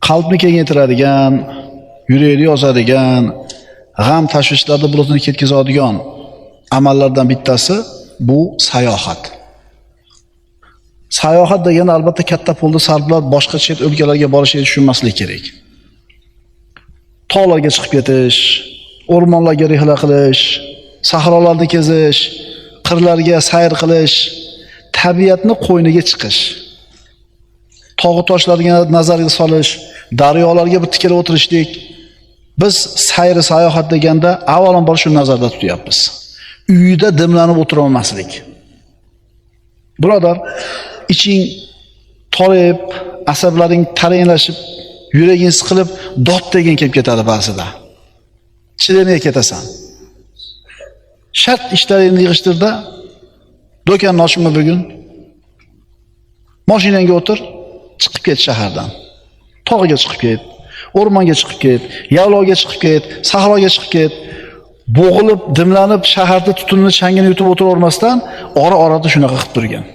qalbni kengaytiradigan, yurakni yozadigan, g'am tashvishlarni bulutini ketkazadigan amallardan bittasi bu sayohat. Sayohat degani albatta katta pulni sarflab boshqa chet o'lkalarga borishni tushunmaslik kerak. Tog'larga chiqib ketish, o'rmonlarga rihla qilish, sahrolarni kezish, qirlarga sayr qilish, tabiatni qo'yniga chiqish, tog' toshlarga nazarga solish, daryolarga bir tikilib o'tirishlik. Biz sayr sayohat deganda avvalambor shu nazarda tutyapmiz. Uyda dimlanib o'tira olmaslik. Birodar, iching torayib, asablaring taranglashib, yuraging siqilib, dod degan kelib ketadi ba'zida. Chidamay ketasan. Shart ishlaringni yig'ishtirda, do'konni ochma bugun. Mashinangga o'tir, chiqib ket shahardan. Tog'ga chiqib ket, o'rmonga chiqib ket, yaylovga chiqib ket, sahroga chiqib ket. Bo'g'ilib, dimlanib, shaharda tutunni changini yutib o'tiravermasdan, ora-orada shunaqa qilib turgan.